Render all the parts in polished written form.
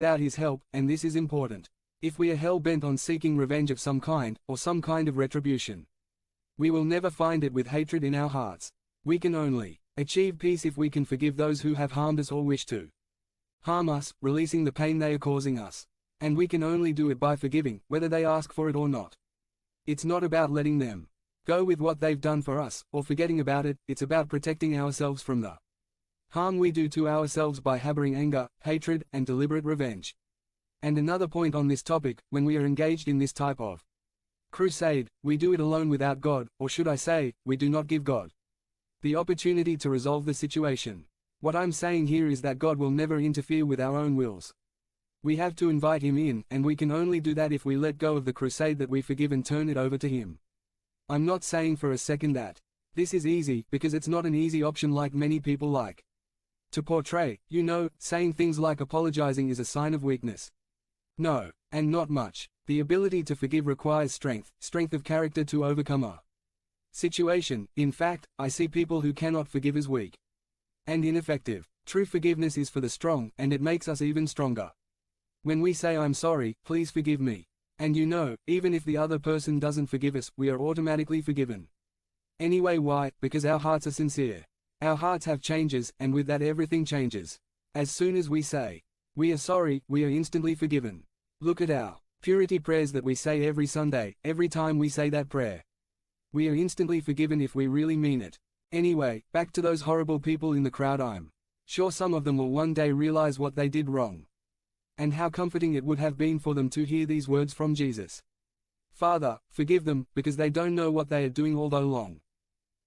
without his help, and this is important. If we are hell-bent on seeking revenge of some kind, or some kind of retribution, we will never find it with hatred in our hearts. We can only achieve peace if we can forgive those who have harmed us or wish to harm us, releasing the pain they are causing us. And we can only do it by forgiving, whether they ask for it or not. It's not about letting them go with what they've done for us, or forgetting about it. It's about protecting ourselves from the harm we do to ourselves by harboring anger, hatred, and deliberate revenge. And another point on this topic, when we are engaged in this type of crusade, we do it alone without God, or should I say, we do not give God the opportunity to resolve the situation. What I'm saying here is that God will never interfere with our own wills. We have to invite him in, and we can only do that if we let go of the crusade that we forgive and turn it over to him. I'm not saying for a second that this is easy, because it's not an easy option like many people like to portray. Saying things like apologizing is a sign of weakness. No, and not much. The ability to forgive requires strength of character to overcome a situation. In fact, I see people who cannot forgive as weak and ineffective. True forgiveness is for the strong, and it makes us even stronger. When we say I'm sorry, please forgive me. And even if the other person doesn't forgive us, we are automatically forgiven. Anyway, why? Because our hearts are sincere. Our hearts have changes, and with that everything changes. As soon as we say we are sorry, we are instantly forgiven. Look at our purity prayers that we say every Sunday. Every time we say that prayer, we are instantly forgiven if we really mean it. Anyway, back to those horrible people in the crowd. I'm sure some of them will one day realize what they did wrong. And how comforting it would have been for them to hear these words from Jesus. Father, forgive them, because they don't know what they are doing. Although long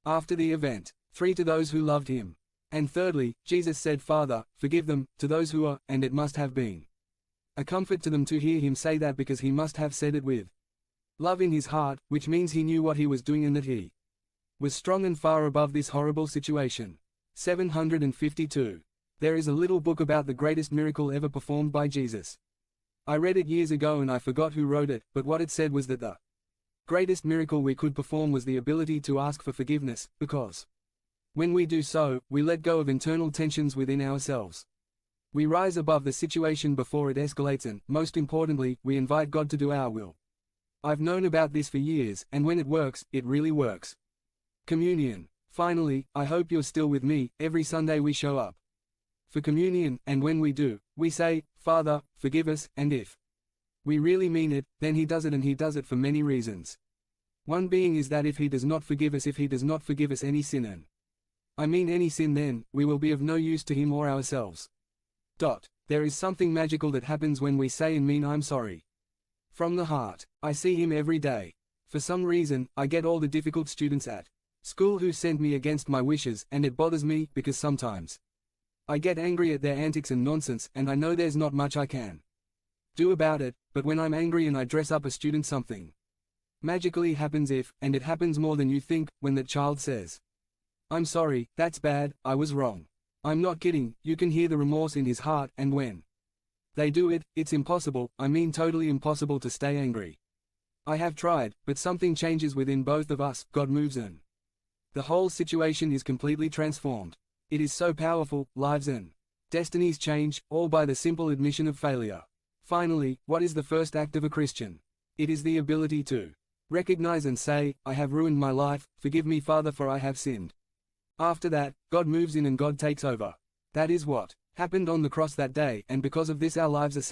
after the event, 3 to those who loved him. And thirdly, Jesus said, Father, forgive them, to those who are, and it must have been a comfort to them to hear him say that, because he must have said it with love in his heart, which means he knew what he was doing and that he was strong and far above this horrible situation. 752. There is a little book about the greatest miracle ever performed by Jesus. I read it years ago and I forgot who wrote it, but what it said was that the greatest miracle we could perform was the ability to ask for forgiveness, because when we do so, we let go of internal tensions within ourselves. We rise above the situation before it escalates, and, most importantly, we invite God to do our will. I've known about this for years, and when it works, it really works. Communion. Finally, I hope you're still with me. Every Sunday we show up for communion, and when we do, we say, Father, forgive us, and if we really mean it, then he does it, and he does it for many reasons. One being is that if he does not forgive us any sin, and I mean any sin, then we will be of no use to him or ourselves. There is something magical that happens when we say and mean I'm sorry from the heart. I see him every day. For some reason, I get all the difficult students at school who sent me against my wishes, and it bothers me, because sometimes I get angry at their antics and nonsense, and I know there's not much I can do about it, but when I'm angry and I dress up a student, something magically happens and it happens more than you think, when that child says, I'm sorry, that's bad, I was wrong. I'm not kidding, you can hear the remorse in his heart, and when they do it, it's impossible, I mean totally impossible, to stay angry. I have tried, but something changes within both of us. God moves in. The whole situation is completely transformed. It is so powerful. Lives and destinies change, all by the simple admission of failure. Finally, what is the first act of a Christian? It is the ability to recognize and say, I have ruined my life, forgive me, Father, for I have sinned. After that, God moves in and God takes over. That is what happened on the cross that day, and because of this our lives are